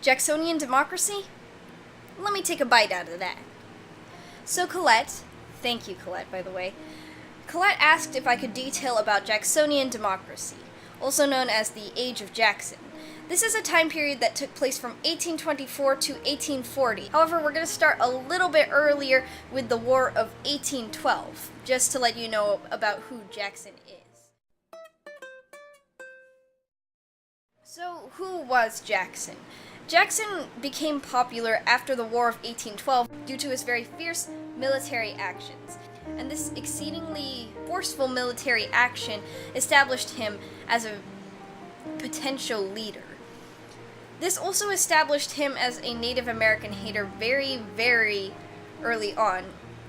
Jacksonian democracy? Let me take a bite out of that. So Colette, thank you Colette by the way, Colette asked if I could detail about Jacksonian democracy, also known as the Age of Jackson. This is a time period that took place from 1824 to 1840. However, we're going to start a little bit earlier with the War of 1812, just to let you know about who Jackson is. So, who was Jackson? Jackson became popular after the War of 1812 due to his very fierce military actions. And this exceedingly forceful military action established him as a potential leader. This also established him as a Native American hater very, very early on.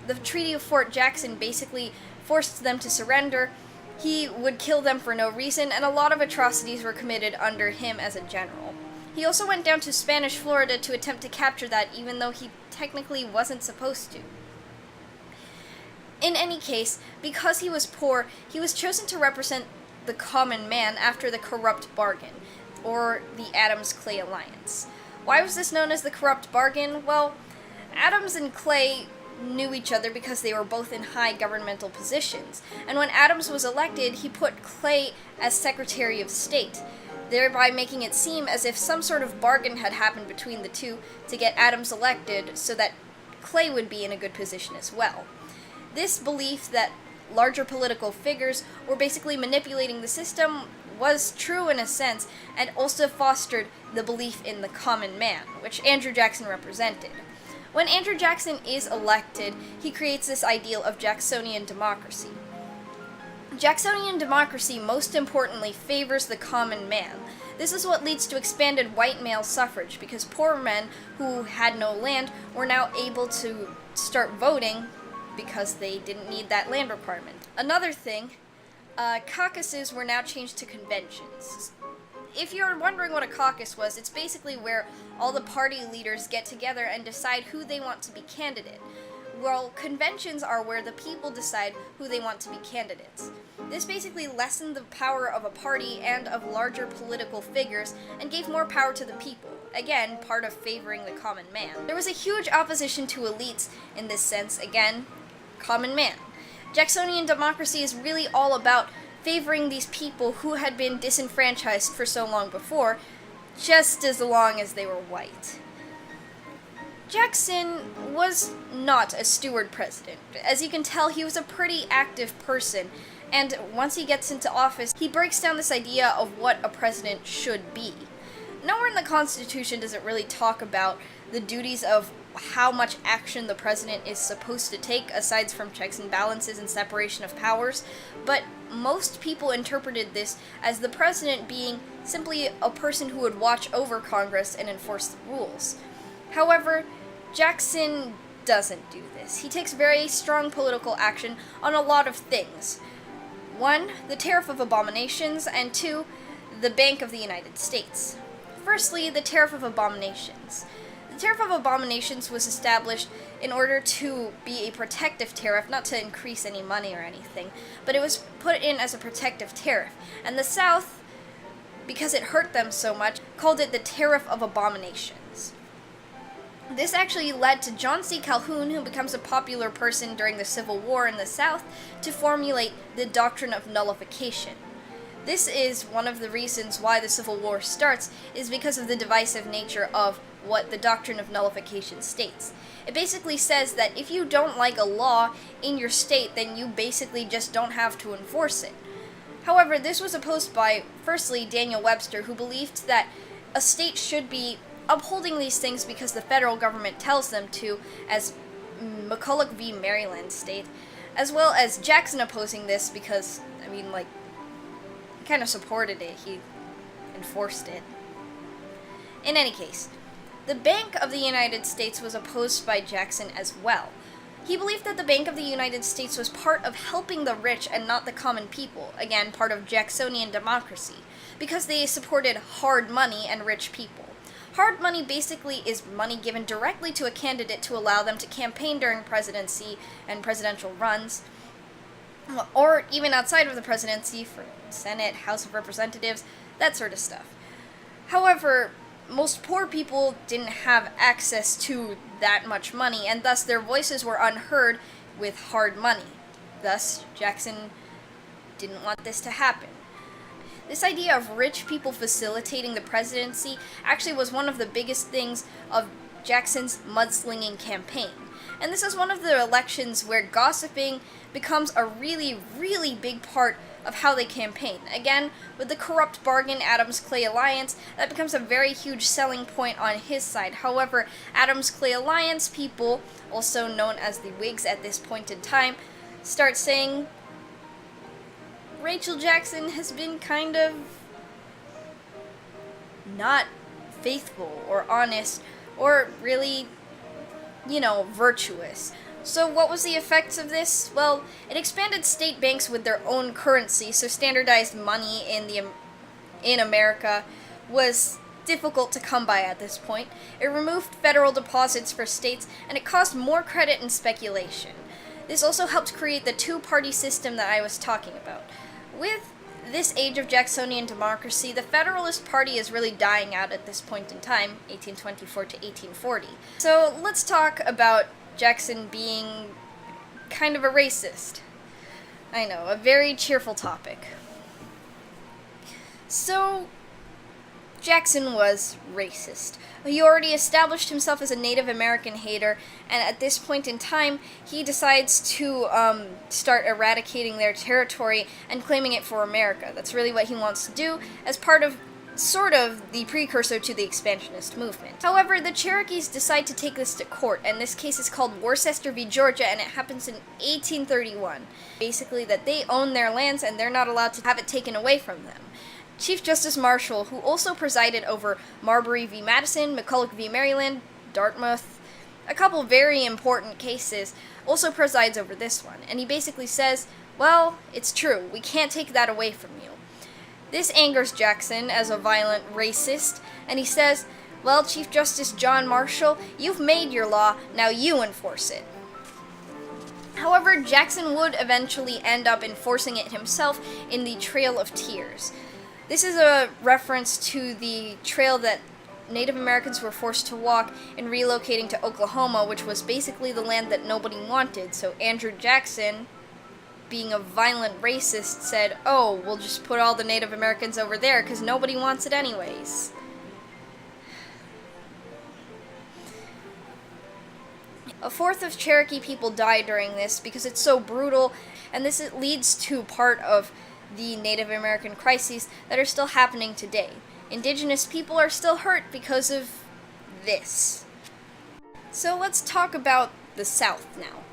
The Treaty of Fort Jackson basically forced them to surrender. He would kill them for no reason, and a lot of atrocities were committed under him as a general. He also went down to Spanish Florida to attempt to capture that, even though he technically wasn't supposed to. In any case, because he was poor, he was chosen to represent the common man after the corrupt bargain, or the Adams-Clay alliance. Why was this known as the corrupt bargain? Well, Adams and Clay knew each other because they were both in high governmental positions, and when Adams was elected, he put Clay as Secretary of State, thereby making it seem as if some sort of bargain had happened between the two to get Adams elected so that Clay would be in a good position as well. This belief that larger political figures were basically manipulating the system was true in a sense, and also fostered the belief in the common man, which Andrew Jackson represented. When Andrew Jackson is elected, he creates this ideal of Jacksonian democracy. Jacksonian democracy, most importantly, favors the common man. This is what leads to expanded white male suffrage, because poor men who had no land were now able to start voting because they didn't need that land requirement. Another thing, caucuses were now changed to conventions. If you're wondering what a caucus was, it's basically where all the party leaders get together and decide who they want to be candidate. Well, conventions are where the people decide who they want to be candidates. This basically lessened the power of a party and of larger political figures and gave more power to the people. Again, part of favoring the common man. There was a huge opposition to elites in this sense, again, common man. Jacksonian democracy is really all about favoring these people who had been disenfranchised for so long before, just as long as they were white. Jackson was not a steward president. As you can tell, he was a pretty active person, and once he gets into office, he breaks down this idea of what a president should be. Nowhere in the Constitution does it really talk about the duties of how much action the president is supposed to take, aside from checks and balances and separation of powers, but most people interpreted this as the president being simply a person who would watch over Congress and enforce the rules. However, Jackson doesn't do this. He takes very strong political action on a lot of things. 1, the Tariff of Abominations, and 2, the Bank of the United States. Firstly, the Tariff of Abominations. The Tariff of Abominations was established in order to be a protective tariff, not to increase any money or anything, but it was put in as a protective tariff. And the South, because it hurt them so much, called it the Tariff of Abominations. This actually led to John C. Calhoun, who becomes a popular person during the Civil War in the South, to formulate the doctrine of nullification. This is one of the reasons why the Civil War starts, is because of the divisive nature of what the doctrine of nullification states. It basically says that if you don't like a law in your state, then you basically just don't have to enforce it. However, this was opposed by, firstly, Daniel Webster, who believed that a state should be upholding these things because the federal government tells them to, as McCulloch v. Maryland state, as well as Jackson opposing this because, he kind of supported it, he enforced it. In any case, the Bank of the United States was opposed by Jackson as well. He believed that the Bank of the United States was part of helping the rich and not the common people, again, part of Jacksonian democracy, because they supported hard money and rich people. Hard money basically is money given directly to a candidate to allow them to campaign during presidency and presidential runs, or even outside of the presidency for Senate, House of Representatives, that sort of stuff. However, most poor people didn't have access to that much money, and thus their voices were unheard with hard money. Thus, Jackson didn't want this to happen. This idea of rich people facilitating the presidency actually was one of the biggest things of Jackson's mudslinging campaign. And this is one of the elections where gossiping becomes a really, really big part of how they campaign. Again, with the corrupt bargain Adams-Clay alliance, that becomes a very huge selling point on his side. However, Adams-Clay alliance people, also known as the Whigs at this point in time, start saying Rachel Jackson has been kind of not faithful or honest or really, virtuous. So what was the effects of this? Well, it expanded state banks with their own currency, so standardized money in America was difficult to come by at this point. It removed federal deposits for states, and it caused more credit and speculation. This also helped create the two-party system that I was talking about. With this age of Jacksonian democracy, the Federalist Party is really dying out at this point in time, 1824 to 1840. So let's talk about Jackson being kind of a racist. I know, a very cheerful topic. So, Jackson was racist. He already established himself as a Native American hater, and at this point in time, he decides to start eradicating their territory and claiming it for America. That's really what he wants to do as part of sort of the precursor to the expansionist movement. However, the Cherokees decide to take this to court, and this case is called Worcester v. Georgia, and it happens in 1831. Basically, that they own their lands and they're not allowed to have it taken away from them. Chief Justice Marshall, who also presided over Marbury v. Madison, McCulloch v. Maryland, Dartmouth, a couple very important cases, also presides over this one, and he basically says, well, it's true, we can't take that away from you. This angers Jackson as a violent racist, and he says, well, Chief Justice John Marshall, you've made your law, now you enforce it. However, Jackson would eventually end up enforcing it himself in the Trail of Tears. This is a reference to the trail that Native Americans were forced to walk in relocating to Oklahoma, which was basically the land that nobody wanted. So Andrew Jackson, being a violent racist, said, oh, we'll just put all the Native Americans over there because nobody wants it anyways. A fourth of Cherokee people die during this because it's so brutal, and this leads to part of the Native American crises that are still happening today. Indigenous people are still hurt because of this. So let's talk about the South now.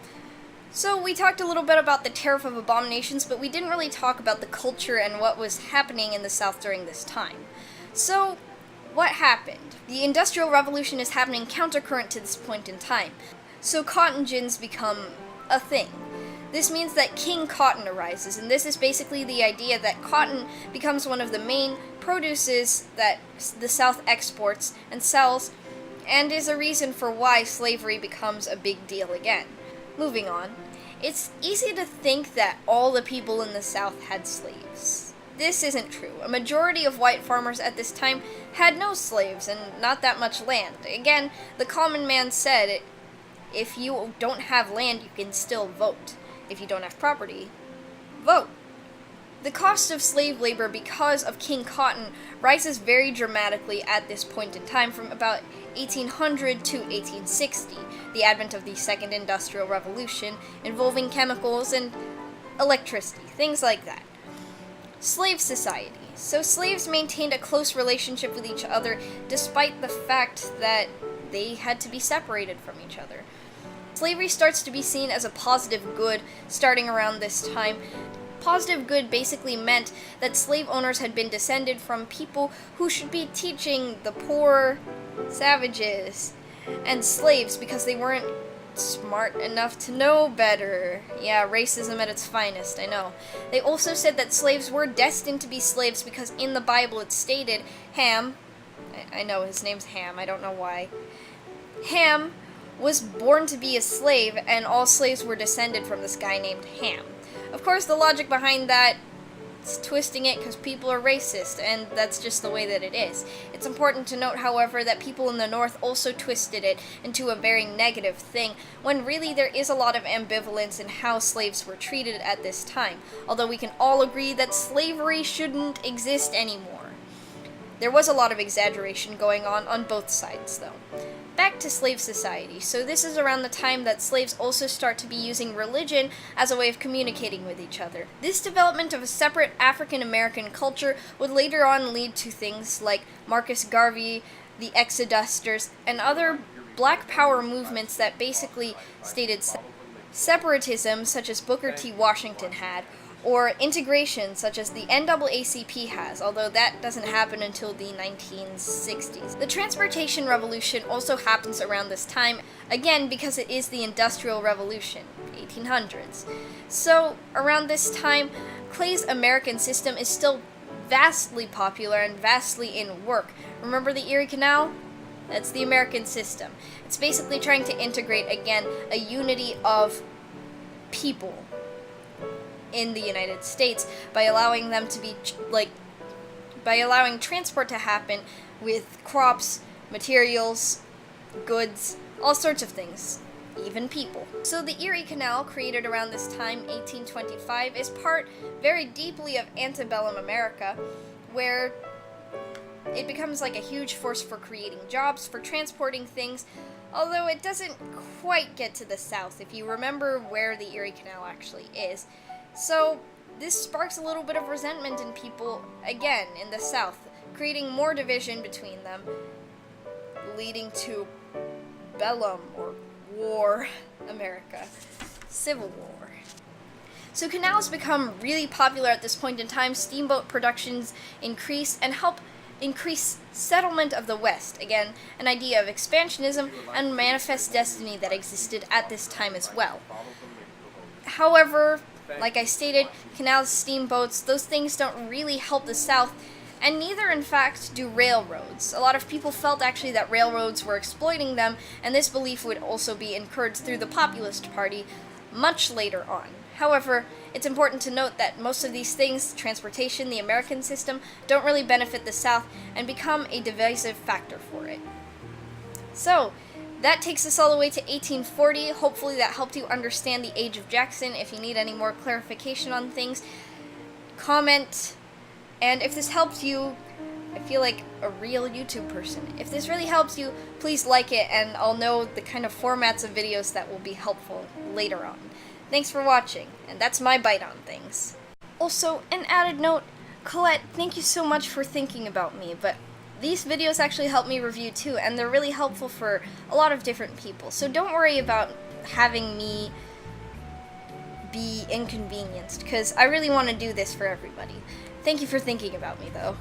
So we talked a little bit about the Tariff of Abominations, but we didn't really talk about the culture and what was happening in the South during this time. So, what happened? The Industrial Revolution is happening countercurrent to this point in time. So cotton gins become a thing. This means that King Cotton arises, and this is basically the idea that cotton becomes one of the main produces that the South exports and sells, and is a reason for why slavery becomes a big deal again. Moving on, it's easy to think that all the people in the South had slaves. This isn't true. A majority of white farmers at this time had no slaves and not that much land. Again, the common man said, if you don't have land, you can still vote. If you don't have property, vote. The cost of slave labor because of King Cotton rises very dramatically at this point in time from about 1800 to 1860, the advent of the Second Industrial Revolution involving chemicals and electricity, things like that. Slave society. So slaves maintained a close relationship with each other despite the fact that they had to be separated from each other. Slavery starts to be seen as a positive good starting around this time. Positive good basically meant that slave owners had been descended from people who should be teaching the poor savages and slaves because they weren't smart enough to know better. Yeah, racism at its finest, I know. They also said that slaves were destined to be slaves because in the Bible it stated Ham, I know his name's Ham, I don't know why, Ham was born to be a slave, and all slaves were descended from this guy named Ham. Of course, the logic behind that twisting it because people are racist, and that's just the way that it is. It's important to note, however, that people in the North also twisted it into a very negative thing, when really there is a lot of ambivalence in how slaves were treated at this time, although we can all agree that slavery shouldn't exist anymore. There was a lot of exaggeration going on both sides, though. Back to slave society. So this is around the time that slaves also start to be using religion as a way of communicating with each other. This development of a separate African American culture would later on lead to things like Marcus Garvey, the Exodusters, and other Black Power movements that basically stated separatism, such as Booker T. Washington had, or integration, such as the NAACP has, although that doesn't happen until the 1960s. The Transportation Revolution also happens around this time, again because it is the Industrial Revolution, 1800s. So, around this time, Clay's American system is still vastly popular and vastly in work. Remember the Erie Canal? That's the American system. It's basically trying to integrate, again, a unity of people in the United States by allowing them to be, by allowing transport to happen with crops, materials, goods, all sorts of things, even people. So the Erie Canal, created around this time, 1825, is part very deeply of antebellum America, where it becomes like a huge force for creating jobs, for transporting things, although it doesn't quite get to the South, if you remember where the Erie Canal actually is. So, this sparks a little bit of resentment in people, again, in the South, creating more division between them, leading to bellum, or war, America. Civil War. So canals become really popular at this point in time, steamboat productions increase, and help increase settlement of the West, again, an idea of expansionism and manifest destiny that existed at this time as well. However, like I stated, canals, steamboats, those things don't really help the South, and neither, in fact, do railroads. A lot of people felt actually that railroads were exploiting them, and this belief would also be encouraged through the Populist Party much later on. However, it's important to note that most of these things, transportation, the American system, don't really benefit the South and become a divisive factor for it. So, that takes us all the way to 1840. Hopefully that helped you understand the age of Jackson. If you need any more clarification on things, comment. And if this helped you, I feel like a real YouTube person. If this really helps you, please like it, and I'll know the kind of formats of videos that will be helpful later on. Thanks for watching, and that's my bite on things. Also, an added note, Colette, thank you so much for thinking about me, but these videos actually help me review too, and they're really helpful for a lot of different people. So don't worry about having me be inconvenienced, because I really want to do this for everybody. Thank you for thinking about me, though.